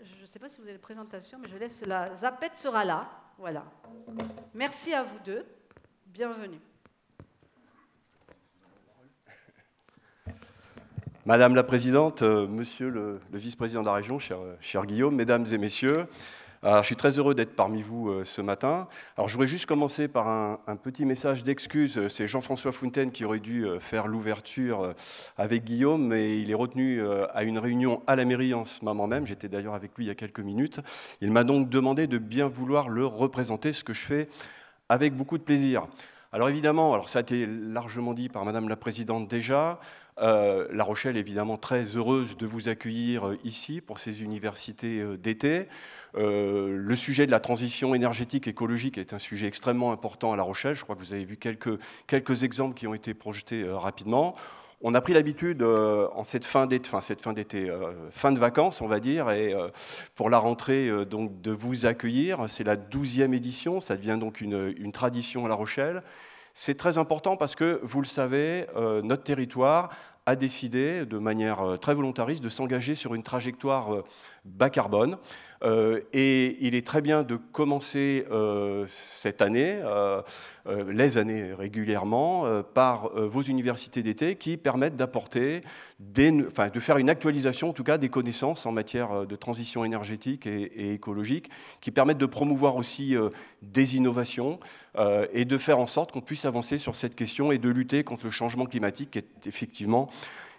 je ne sais pas si vous avez la présentation, mais je laisse la zapette sera là. Voilà. Merci à vous deux. Bienvenue. Madame la Présidente, Monsieur le Vice-président de la région, cher Guillaume, Mesdames et Messieurs, je suis très heureux d'être parmi vous ce matin. Alors, je voudrais juste commencer par un petit message d'excuse. C'est Jean-François Fontaine qui aurait dû faire l'ouverture avec Guillaume, mais il est retenu à une réunion à la mairie en ce moment même. J'étais d'ailleurs avec lui il y a quelques minutes. Il m'a donc demandé de bien vouloir le représenter, ce que je fais avec beaucoup de plaisir. Alors évidemment, ça a été largement dit par Madame la Présidente déjà, La Rochelle est évidemment très heureuse de vous accueillir ici pour ces universités d'été. Le sujet de la transition énergétique écologique est un sujet extrêmement important à La Rochelle. Je crois que vous avez vu quelques exemples qui ont été projetés rapidement. On a pris l'habitude en cette fin d'été, fin de vacances, on va dire, et pour la rentrée, donc, de vous accueillir. C'est la 12e édition, ça devient donc une tradition à La Rochelle. C'est très important parce que, vous le savez, notre territoire a décidé, de manière très volontariste, de s'engager sur une trajectoire bas carbone. Et il est très bien de commencer cette année, les années régulièrement, par vos universités d'été qui permettent d'apporter, de faire une actualisation en tout cas des connaissances en matière de transition énergétique et écologique, qui permettent de promouvoir aussi des innovations et de faire en sorte qu'on puisse avancer sur cette question et de lutter contre le changement climatique qui est effectivement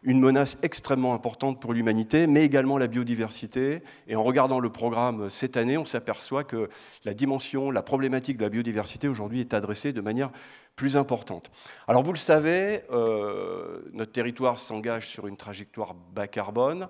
une menace extrêmement importante pour l'humanité, mais également la biodiversité. Et en regardant le programme cette année, on s'aperçoit que la dimension, la problématique de la biodiversité aujourd'hui est adressée de manière plus importante. Alors vous le savez, notre territoire s'engage sur une trajectoire bas carbone.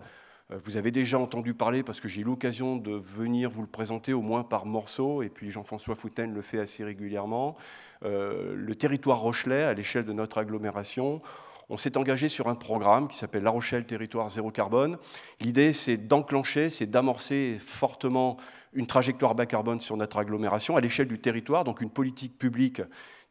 Vous avez déjà entendu parler, parce que j'ai eu l'occasion de venir vous le présenter au moins par morceaux, et puis Jean-François Fontaine le fait assez régulièrement, le territoire rochelais à l'échelle de notre agglomération. On s'est engagé sur un programme qui s'appelle La Rochelle Territoire Zéro Carbone. L'idée, c'est d'enclencher, c'est d'amorcer fortement une trajectoire bas carbone sur notre agglomération à l'échelle du territoire, donc une politique publique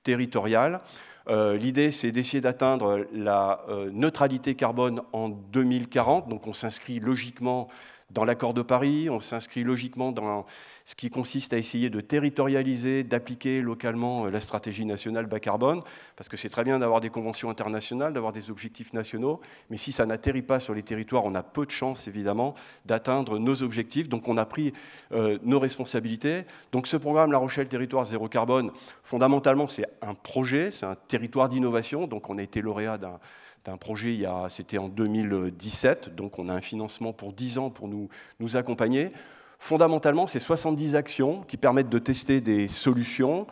territoriale. L'idée, c'est d'essayer d'atteindre la neutralité carbone en 2040. Donc on s'inscrit logiquement dans l'accord de Paris, on s'inscrit logiquement dans ce qui consiste à essayer de territorialiser, d'appliquer localement la stratégie nationale bas carbone, parce que c'est très bien d'avoir des conventions internationales, d'avoir des objectifs nationaux, mais si ça n'atterrit pas sur les territoires, on a peu de chances, évidemment, d'atteindre nos objectifs. Donc on a pris nos responsabilités. Donc ce programme La Rochelle Territoire Zéro Carbone, fondamentalement, c'est un projet, c'est un territoire d'innovation. Donc on a été lauréat d'un projet, c'était en 2017, donc on a un financement pour 10 ans pour nous accompagner. Fondamentalement, c'est 70 actions qui permettent de tester des solutions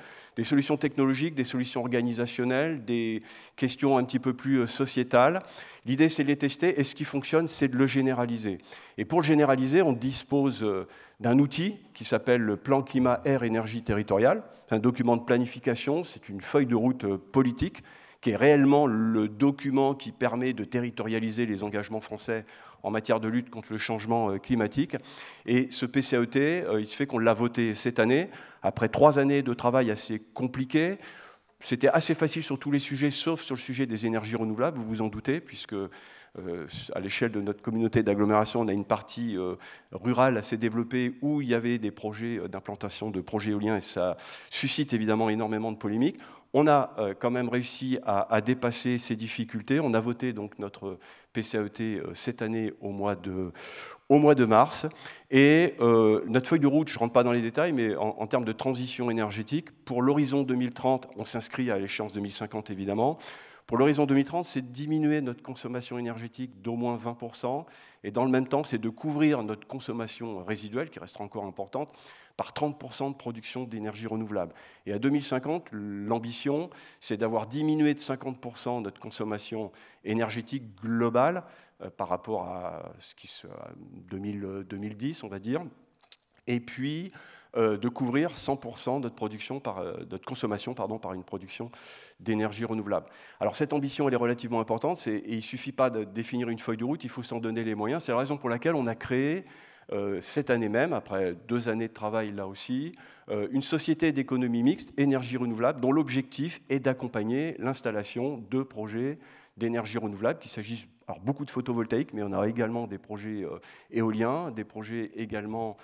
technologiques, des solutions organisationnelles, des questions un petit peu plus sociétales. L'idée, c'est de les tester, et ce qui fonctionne, c'est de le généraliser. Et pour le généraliser, on dispose d'un outil qui s'appelle le Plan Climat Air Énergie Territorial. C'est un document de planification, c'est une feuille de route politique, qui est réellement le document qui permet de territorialiser les engagements français en matière de lutte contre le changement climatique. Et ce PCAET, il se fait qu'on l'a voté cette année, après 3 années de travail assez compliqué. C'était assez facile sur tous les sujets, sauf sur le sujet des énergies renouvelables, vous vous en doutez, puisque à l'échelle de notre communauté d'agglomération, on a une partie rurale assez développée où il y avait des projets d'implantation de projets éoliens, et ça suscite évidemment énormément de polémiques. On a quand même réussi à dépasser ces difficultés. On a voté donc notre PCAET cette année au mois de mars. Et notre feuille de route, je ne rentre pas dans les détails, mais en termes de transition énergétique, pour l'horizon 2030, on s'inscrit à l'échéance 2050 évidemment. Pour l'horizon 2030, c'est de diminuer notre consommation énergétique d'au moins 20%, et dans le même temps, c'est de couvrir notre consommation résiduelle, qui restera encore importante, par 30% de production d'énergie renouvelable. Et à 2050, l'ambition, c'est d'avoir diminué de 50% notre consommation énergétique globale par rapport à ce qui se 2010, on va dire, et puis de couvrir 100% notre consommation par une production d'énergie renouvelable. Alors cette ambition, elle est relativement importante, et il ne suffit pas de définir une feuille de route, il faut s'en donner les moyens. C'est la raison pour laquelle on a créé, cette année même, après 2 années de travail là aussi, une société d'économie mixte, énergie renouvelable, dont l'objectif est d'accompagner l'installation de projets d'énergie renouvelable, qu'il s'agisse Alors beaucoup de photovoltaïque, mais on a également des projets éoliens, des projets également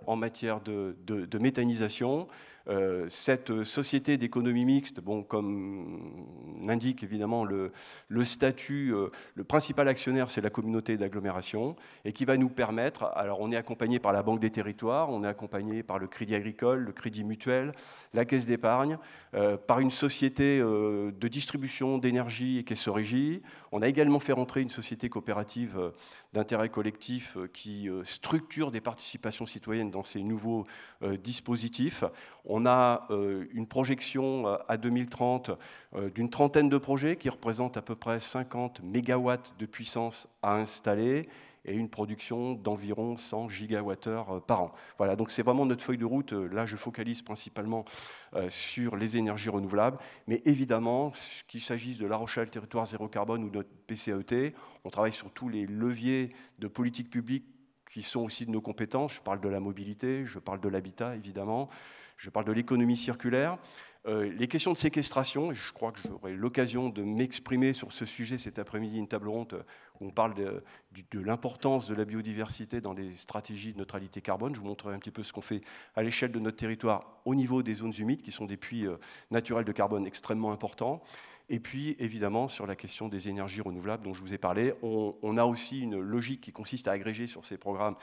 en matière de méthanisation. Cette société d'économie mixte, bon, comme l'indique évidemment le statut, le principal actionnaire, c'est la communauté d'agglomération, et qui va nous permettre, alors on est accompagné par la Banque des Territoires, on est accompagné par le Crédit Agricole, le Crédit Mutuel, la Caisse d'épargne, par une société de distribution d'énergie et Caisserégie. On a également fait rentrer une société coopérative d'intérêt collectif qui structure des participations citoyennes dans ces nouveaux dispositifs. On a une projection à 2030 d'une trentaine de projets qui représentent à peu près 50 mégawatts de puissance à installer et une production d'environ 100 gigawattheures par an. Voilà, donc c'est vraiment notre feuille de route. Là, je focalise principalement sur les énergies renouvelables, mais évidemment, qu'il s'agisse de La Rochelle, territoire zéro carbone ou de notre PCAET, on travaille sur tous les leviers de politique publique qui sont aussi de nos compétences. Je parle de la mobilité, je parle de l'habitat, évidemment, je parle de l'économie circulaire. Les questions de séquestration, et je crois que j'aurai l'occasion de m'exprimer sur ce sujet cet après-midi, une table ronde où on parle de l'importance de la biodiversité dans les stratégies de neutralité carbone. Je vous montrerai un petit peu ce qu'on fait à l'échelle de notre territoire au niveau des zones humides, qui sont des puits naturels de carbone extrêmement importants. Et puis, évidemment, sur la question des énergies renouvelables dont je vous ai parlé, on a aussi une logique qui consiste à agréger sur ces programmes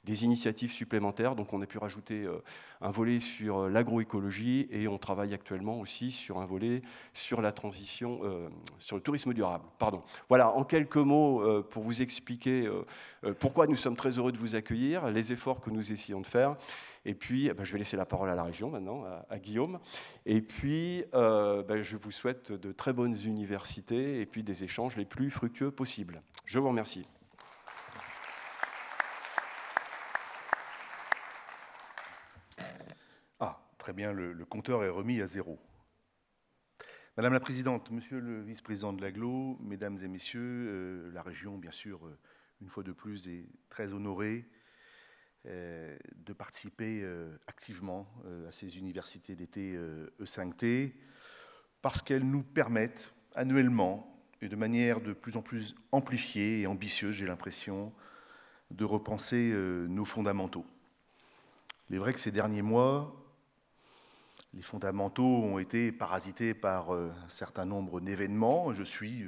des initiatives supplémentaires. Donc on a pu rajouter un volet sur l'agroécologie et on travaille actuellement aussi sur un volet sur la transition, sur le tourisme durable. Pardon. Voilà, en quelques mots, pour vous expliquer pourquoi nous sommes très heureux de vous accueillir, les efforts que nous essayons de faire. Et puis, je vais laisser la parole à la région maintenant, à Guillaume. Et puis, je vous souhaite de très bonnes universités et puis des échanges les plus fructueux possibles. Je vous remercie. Très bien, le compteur est remis à 0. Madame la Présidente, Monsieur le Vice-président de l'Agglo, Mesdames et Messieurs, la région, bien sûr, une fois de plus, est très honorée de participer activement à ces universités d'été E5T, parce qu'elles nous permettent annuellement, et de manière de plus en plus amplifiée et ambitieuse, j'ai l'impression, de repenser nos fondamentaux. Il est vrai que ces derniers mois, les fondamentaux ont été parasités par un certain nombre d'événements. Je suis,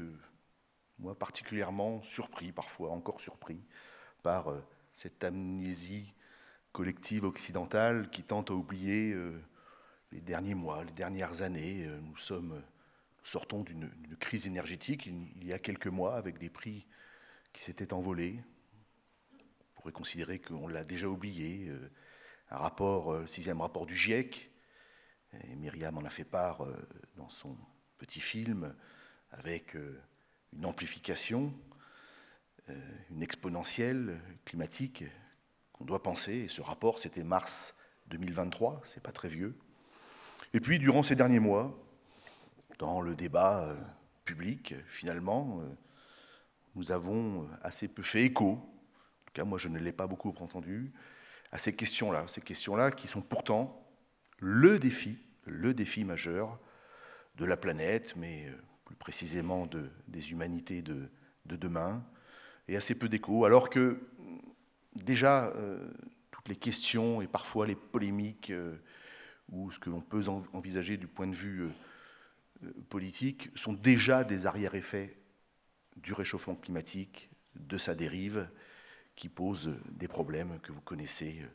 moi, particulièrement surpris, parfois encore surpris, par cette amnésie collective occidentale qui tente à oublier les derniers mois, les dernières années. Nous sortons d'une crise énergétique il y a quelques mois avec des prix qui s'étaient envolés. On pourrait considérer qu'on l'a déjà oublié. Un rapport, le 6e rapport du GIEC, et Myriam en a fait part dans son petit film, avec une amplification, une exponentielle climatique qu'on doit penser. Et ce rapport, c'était mars 2023, c'est pas très vieux. Et puis, durant ces derniers mois, dans le débat public, finalement, nous avons assez peu fait écho, en tout cas moi je ne l'ai pas beaucoup entendu, à ces questions-là qui sont pourtant le défi majeur de la planète, mais plus précisément des humanités de demain, et assez peu d'écho, alors que déjà toutes les questions et parfois les polémiques ou ce que l'on peut envisager du point de vue politique sont déjà des arrière-effets du réchauffement climatique, de sa dérive, qui pose des problèmes que vous connaissez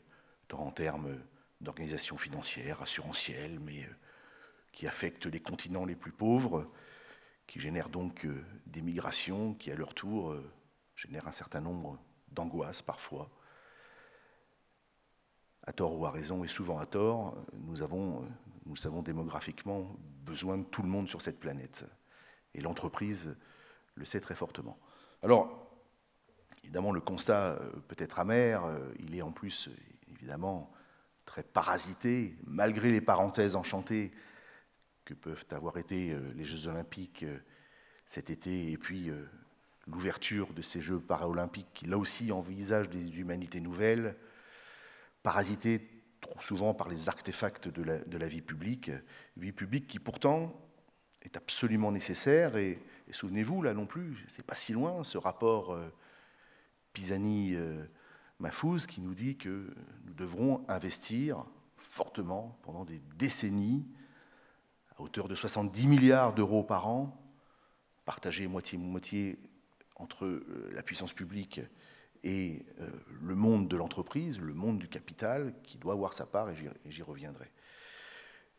tant en termes d'organisation financière, assurantielle, mais qui affectent les continents les plus pauvres, qui génèrent donc des migrations qui, à leur tour, génèrent un certain nombre d'angoisses parfois. À tort ou à raison, et souvent à tort, nous avons démographiquement besoin de tout le monde sur cette planète. Et l'entreprise le sait très fortement. Alors, évidemment, le constat peut être amer, il est en plus, évidemment, très parasité, malgré les parenthèses enchantées que peuvent avoir été les Jeux Olympiques cet été, et puis l'ouverture de ces Jeux Paralympiques qui, là aussi, envisagent des humanités nouvelles, parasité trop souvent par les artefacts de la vie publique qui pourtant est absolument nécessaire. Et souvenez-vous, là non plus, c'est pas si loin, ce rapport Pisani-Mahfouz qui nous dit que nous devrons investir fortement pendant des décennies, à hauteur de 70 milliards d'euros par an, partagés moitié-moitié entre la puissance publique et le monde de l'entreprise, le monde du capital, qui doit avoir sa part, et j'y reviendrai.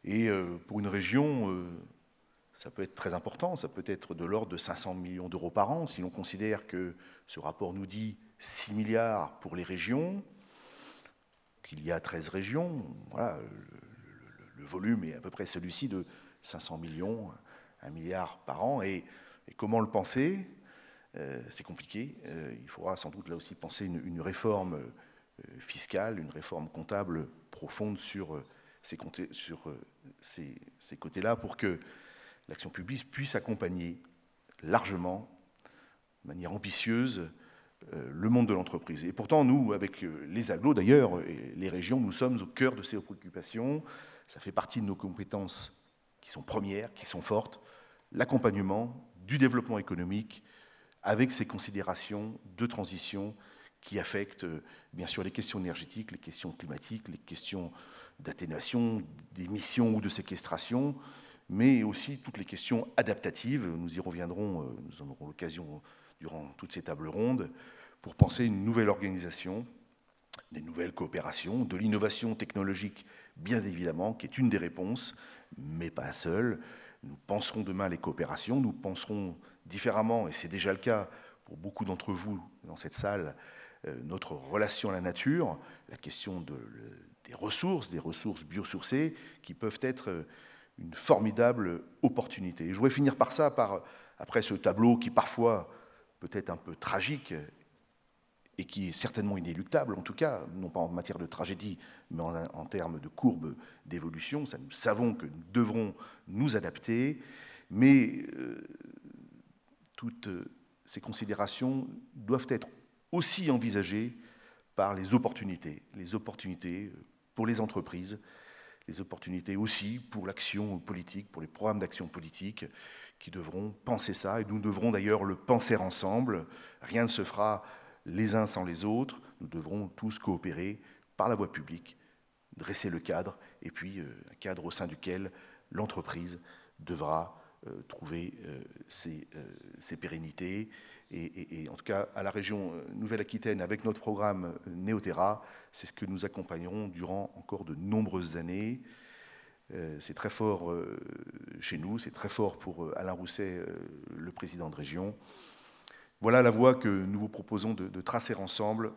Et pour une région, ça peut être très important, ça peut être de l'ordre de 500 millions d'euros par an, si l'on considère que ce rapport nous dit 6 milliards pour les régions, qu'il y a 13 régions, voilà, le volume est à peu près celui-ci de 500 millions, 1 milliard par an. Et comment le penser? C'est compliqué. Il faudra sans doute là aussi penser une réforme fiscale, une réforme comptable profonde sur ces côtés-là pour que l'action publique puisse accompagner largement, de manière ambitieuse, le monde de l'entreprise. Et pourtant, nous, avec les agglos d'ailleurs, et les régions, nous sommes au cœur de ces préoccupations. Ça fait partie de nos compétences qui sont premières, qui sont fortes, l'accompagnement du développement économique avec ces considérations de transition qui affectent bien sûr les questions énergétiques, les questions climatiques, les questions d'atténuation, d'émissions ou de séquestration, mais aussi toutes les questions adaptatives. Nous y reviendrons, nous en aurons l'occasion durant toutes ces tables rondes, pour penser une nouvelle organisation, des nouvelles coopérations, de l'innovation technologique, bien évidemment, qui est une des réponses, mais pas la seule. Nous penserons demain les coopérations, nous penserons différemment, et c'est déjà le cas pour beaucoup d'entre vous dans cette salle, notre relation à la nature, la question des ressources biosourcées, qui peuvent être une formidable opportunité. Et je voudrais finir par ça, après ce tableau qui parfois peut être un peu tragique, et qui est certainement inéluctable, en tout cas, non pas en matière de tragédie, mais en termes de courbe d'évolution. Nous savons que nous devrons nous adapter, mais toutes ces considérations doivent être aussi envisagées par les opportunités pour les entreprises, les opportunités aussi pour l'action politique, pour les programmes d'action politique, qui devront penser ça, et nous devrons d'ailleurs le penser ensemble. Rien ne se fera les uns sans les autres, nous devrons tous coopérer par la voie publique, dresser le cadre, et puis un cadre au sein duquel l'entreprise devra trouver ses pérennités. Et en tout cas, à la région Nouvelle-Aquitaine, avec notre programme Néoterra, c'est ce que nous accompagnerons durant encore de nombreuses années. C'est très fort chez nous, c'est très fort pour Alain Rousset, le président de région. Voilà la voie que nous vous proposons de tracer ensemble.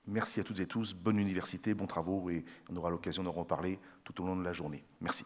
Merci à toutes et tous, bonne université, bons travaux, et on aura l'occasion d'en reparler tout au long de la journée. Merci.